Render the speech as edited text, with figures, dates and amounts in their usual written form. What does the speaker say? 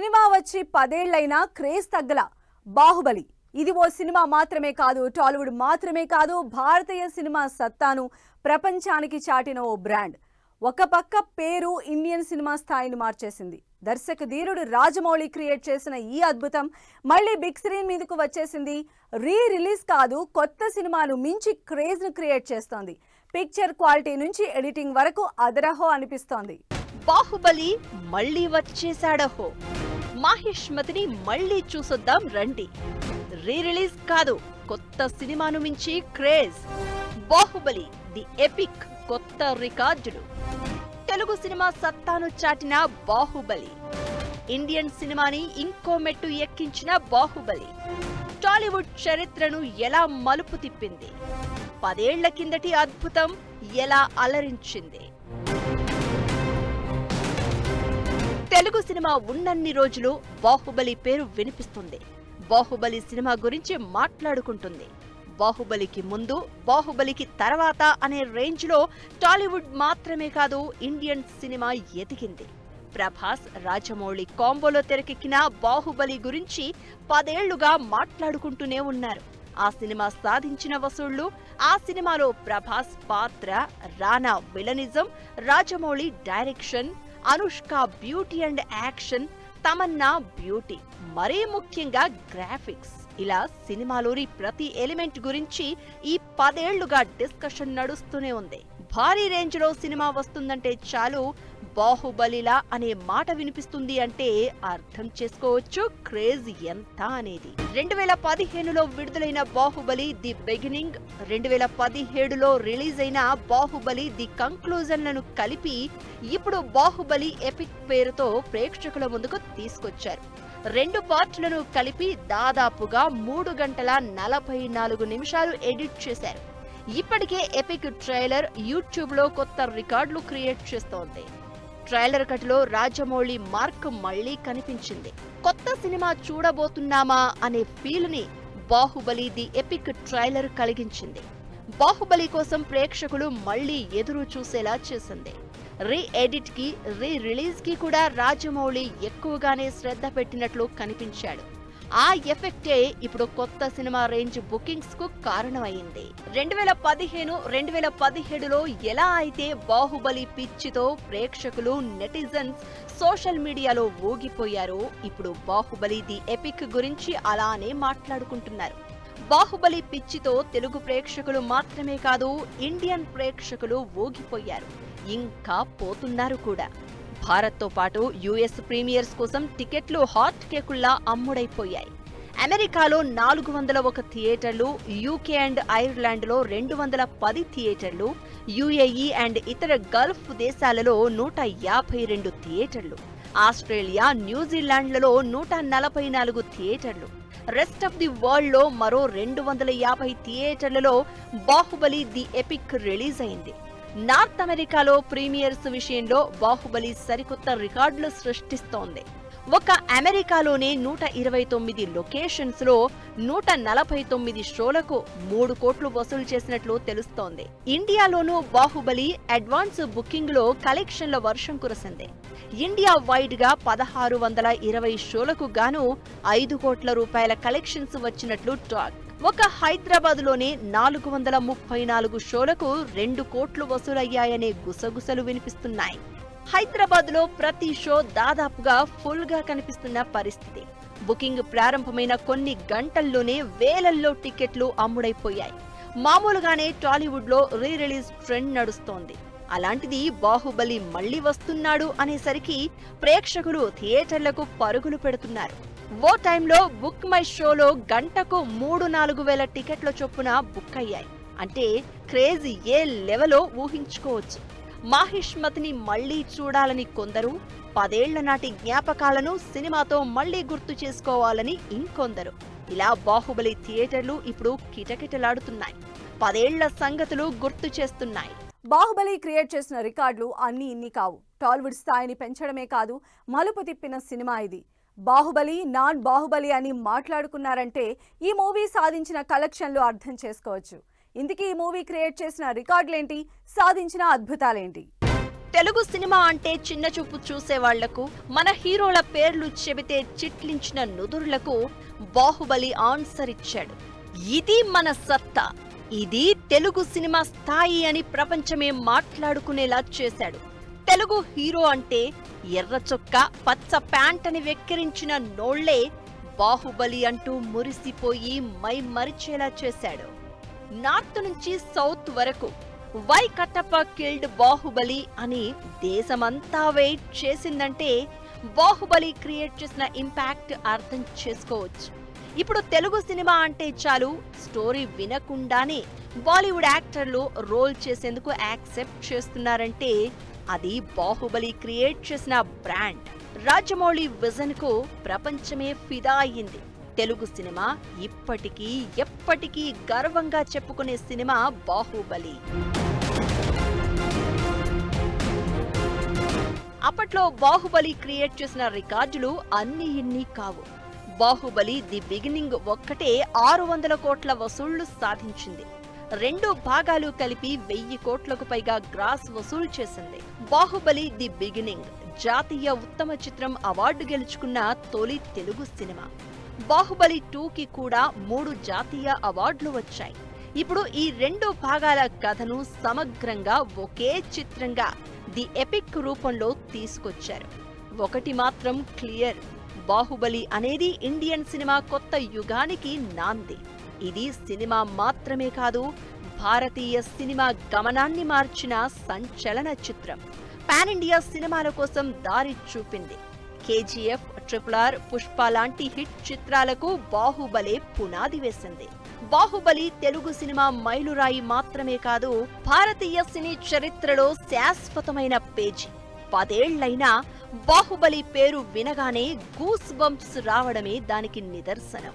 Cinema వచ్చి 10 ఏళ్లైనా craze తగ్గల. Baahubali ఇది ఓ cinema మాత్రమే కాదు, టాలీవుడ్ మాత్రమే కాదు, భారతీయ సినిమా సత్తాను ప్రపంచానికి చాటిన ఓ బ్రాండ్. ఒక పక్క పేరు ఇండియన్ సినిమా స్థాయిని మార్చేసింది. దర్శక ధీరుడు రాజమౌళి క్రియేట్ చేసిన ఈ అద్భుతం మళ్ళీ బిగ్ స్క్రీన్ మీదకు వచ్చేసింది. రిలీజ్ కాదు, కొత్త సినిమాను మించి క్రేజ్ ను క్రియేట్ చేస్తోంది. పిక్చర్ క్వాలిటీ నుంచి ఎడిటింగ్ వరకు అదరహో అనిపిస్తోంది. బాహుబలి మళ్ళీ వచ్చేసాడహో. మాహిష్మతిని మళ్ళీ చూసొద్దాం రండి. రిలీజ్ కాదు, కొత్త సినిమాను మించి క్రేజ్. బాహుబలి ది ఎపిక్, కొత్త రికార్డులు. తెలుగు సినిమా సత్తాను చాటిన బాహుబలి. ఇండియన్ సినిమాని ఇంకో మెట్టు ఎక్కించిన బాహుబలి. టాలీవుడ్ చరిత్రను ఎలా మలుపు తిప్పింది. 10 ఏళ్ల కిందటి అద్భుతం ఎలా అలరించింది. తెలుగు సినిమా ఉన్నన్ని రోజులు బాహుబలి పేరు వినిపిస్తుంది. బాహుబలి సినిమా గురించి మాట్లాడుకుంటుంది. బాహుబలికి ముందు, బాహుబలికి తర్వాత అనే రేంజ్ లో టాలీవుడ్ మాత్రమే కాదు, ఇండియన్ సినిమా ఎదిగింది. ప్రభాస్, రాజమౌళి కాంబోలో తెరకెక్కిన బాహుబలి గురించి 10 ఏళ్లుగా మాట్లాడుకుంటూనే ఉన్నారు. ఆ సినిమా సాధించిన వసూళ్లు, ఆ సినిమాలో ప్రభాస్ పాత్ర, రానా villainism, Rajamouli direction, Anushka beauty and action, Tamannaah beauty, మరీ ముఖ్యంగా గ్రాఫిక్స్, ఇలా సినిమాలోని ప్రతి ఎలిమెంట్ గురించి ఈ 10 ఏళ్లుగా డిస్కషన్ నడుస్తూనే ఉంది. భారీ రేంజ్ లో సినిమా వస్తుందంటే చాలు, బాహుబలిలా అనే మాట వినిపిస్తుంది అంటే అర్థం చేసుకోవచ్చు క్రేజ్ ఎంత అనేది. 2015లో విడుదలైన బాహుబలి ది బిగినింగ్, 2017లో రిలీజ్ అయిన బాహుబలి ది కంక్లూజన్లను కలిపి ఇప్పుడు బాహుబలి ఎపిక్ పేరుతో ప్రేక్షకుల ముందుకు తీసుకొచ్చారు. 2 పార్ట్లను కలిపి దాదాపుగా 3 గంటల 44 నిమిషాలు ఎడిట్ చేశారు. ఇప్పటికే ఎపిక్ ట్రైలర్ యూట్యూబ్ లో కొత్త రికార్డులు క్రియేట్ చేస్తోంది. ట్రైలర్ కట్లో రాజమౌళి మార్క్ మళ్లీ కనిపించింది. కొత్త సినిమా చూడబోతున్నామా అనే ఫీల్ ని బాహుబలి ది ఎపిక్ ట్రైలర్ కలిగించింది. బాహుబలి కోసం ప్రేక్షకులు మళ్లీ ఎదురు చూసేలా చేసింది. ఎడిట్ కి, రిలీజ్ కి కూడా రాజమౌళి ఎక్కువగానే శ్రద్ధ పెట్టినట్లు కనిపించాడు. ఆ ఎఫెక్టే ఇప్పుడు కొత్త సినిమా రేంజ్ బుకింగ్స్ కు కారణమైంది. 2015, 2017లో ఎలా అయితే బాహుబలి పిచ్చితో ప్రేక్షకులు, నెటిజన్స్ సోషల్ మీడియాలో ఊగిపోయారో, ఇప్పుడు బాహుబలి ది ఎపిక్ గురించి అలానే మాట్లాడుకుంటున్నారు. బాహుబలి పిచ్చితో తెలుగు ప్రేక్షకులు మాత్రమే కాదు, ఇండియన్ ప్రేక్షకులు ఊగిపోయారు. ఇంకా పోతున్నారు కూడా. భారత్తో పాటు యుఎస్ ప్రీమియర్స్ కోసం టికెట్లు హాట్ కేకుల్లా అమ్ముడైపోయాయి. అమెరికాలో 401 థియేటర్లు, యూకే అండ్ ఐర్లాండ్లో 210 థియేటర్లు, యుఏఈ అండ్ ఇతర గల్ఫ్ దేశాలలో 152 థియేటర్లు, ఆస్ట్రేలియా, న్యూజిలాండ్లలో 144 థియేటర్లు, రెస్ట్ ఆఫ్ ది వరల్డ్ లో మరో 250 థియేటర్లలో బాహుబలి ది ఎపిక్ రిలీజ్ అయింది. నార్త్ అమెరికాలో ప్రీమియర్స్ విషయంలో బాహుబలి సరికొత్త రికార్డులు సృష్టిస్తోంది. ఒక అమెరికాలోనే 129 లొకేషన్స్ లో 149 షోలకు 3 కోట్లు వసూలు చేసినట్లు తెలుస్తోంది. ఇండియాలోనూ బాహుబలి అడ్వాన్స్ బుకింగ్ లో కలెక్షన్ల వర్షం కురిసింది. ఇండియా వైడ్ గా 1620 షోలకు గాను 5 కోట్ల రూపాయల కలెక్షన్స్ వచ్చినట్లు టాక్. ఒక హైదరాబాద్ లోనే 434 షోలకు 2 కోట్లు వసూలయ్యాయనే గుసగుసలు వినిపిస్తున్నాయి. హైదరాబాద్ లో ప్రతి షో దాదాపుగా ఫుల్ గా కనిపిస్తున్న పరిస్థితి. బుకింగ్ ప్రారంభమైన కొన్ని గంటల్లోనే వేలల్లో టికెట్లు అమ్ముడైపోయాయి. మామూలుగానే టాలీవుడ్ లో రిలీజ్ ట్రెండ్ నడుస్తోంది. అలాంటిది బాహుబలి మళ్లీ వస్తున్నాడు అనేసరికి ప్రేక్షకులు థియేటర్లకు పరుగులు పెడుతున్నారు. ఓ టైంలో బుక్ మై షోలో గంటకు 3-4 వేల టికెట్ల చొప్పున బుక్ అయ్యాయి. అంటే క్రేజ్ ఏ లెవెలో ఊహించుకోవచ్చు. మాహిష్మతిని మళ్లీ చూడాలని కొందరు, 10 ఏళ్ల నాటి జ్ఞాపకాలను సినిమాతో మళ్లీ గుర్తు చేసుకోవాలని ఇంకొందరు. ఇలా బాహుబలి థియేటర్లు ఇప్పుడు కిటకిటలాడుతున్నాయి. 10 ఏళ్ల సంగతులు గుర్తు చేస్తున్నాయి. బాహుబలి క్రియేట్ చేసిన రికార్డులు అన్ని ఇన్ని కావు. టాలీవుడ్ స్థాయిని పెంచడమే కాదు, మలుపు తిప్పిన సినిమా ఇది. బాహుబలి, నాన్ బాహుబలి అని మాట్లాడుకున్నారంటే ఈ మూవీ సాధించిన కలెక్షన్లు అర్థం చేసుకోవచ్చు. ఇందుకే ఈ మూవీ క్రియేట్ చేసిన రికార్డులేంటి, సాధించిన అద్భుతాలేంటి. తెలుగు సినిమా అంటే చిన్న చూపు చూసేవాళ్లకు, మన హీరోల పేర్లు చెబితే చిట్లించిన నుదురులకు బాహుబలి ఆన్సర్ ఇచ్చాడు. ఇది మన సత్తా, ఇది తెలుగు సినిమా స్థాయి అని ప్రపంచమే మాట్లాడుకునేలా చేశాడు. తెలుగు హీరో అంటే ఎర్ర చొక్కా పచ్చ ప్యాంట్ అని వెక్కిరించిన నోళ్లే బాహుబలి అంటూ మురిసిపోయి మై మరిచేలా చేశాడు. నార్త్ నుంచి సౌత్ వరకు వై కట్టప్ప కిల్డ్ బాహుబలి అని దేశమంతా వెయిట్ చేసిందంటే బాహుబలి క్రియేట్ చేసిన ఇంపాక్ట్ అర్థం చేసుకోవచ్చు. ఇప్పుడు తెలుగు సినిమా అంటే చాలు స్టోరీ వినకుండానే బాలీవుడ్ యాక్టర్లు రోల్ చేసేందుకు యాక్సెప్ట్ చేస్తున్నారంటే అది బాహుబలి క్రియేట్ చేసిన బ్రాండ్. రాజమౌళి విజన్ కు ప్రపంచమే ఫిదా అయ్యింది. తెలుగు సినిమా ఇప్పటికీ ఎప్పటికీ గర్వంగా చెప్పుకునే సినిమా బాహుబలి. అప్పట్లో బాహుబలి క్రియేట్ చేసిన రికార్డులు అన్ని ఇన్ని కావు. బాహుబలి ది బిగినింగ్ ఒక్కటే 600 కోట్ల వసూళ్లు సాధించింది. 2 భాగాలు కలిపి 1000 కోట్లకు పైగా గ్రాస్ వసూలు చేసింది. బాహుబలి ది బిగినింగ్ జాతీయ ఉత్తమ చిత్రం అవార్డు గెలుచుకున్న తొలి తెలుగు సినిమా. బాహుబలి 2కి కూడా 3 జాతీయ అవార్డులు వచ్చాయి. ఇప్పుడు ఈ 2 భాగాల కథను సమగ్రంగా ఒకే చిత్రంగా ది ఎపిక్ రూపంలో తీసుకొచ్చారు. ఒకటి మాత్రం క్లియర్, బాహుబలి అనేది ఇండియన్ సినిమా కొత్త యుగానికి నాంది. ఇది సినిమా మాత్రమే కాదు, భారతీయ సినిమా గమనాన్ని మార్చిన సంచలన చిత్రం. పాన్ ఇండియా సినిమాల కోసం దారి చూపింది. కేజీఎఫ్, RRR, పుష్ప లాంటి హిట్ చిత్రాలకు బాహుబలే పునాది వేసింది. బాహుబలి తెలుగు సినిమా మైలురాయి మాత్రమే కాదు, భారతీయ సినీ చరిత్రలో శాశ్వతమైన పేజీ. 10 ఏళ్లైనా బాహుబలి పేరు వినగానే గూస్ బంప్స్ రావడమే దానికి నిదర్శనం.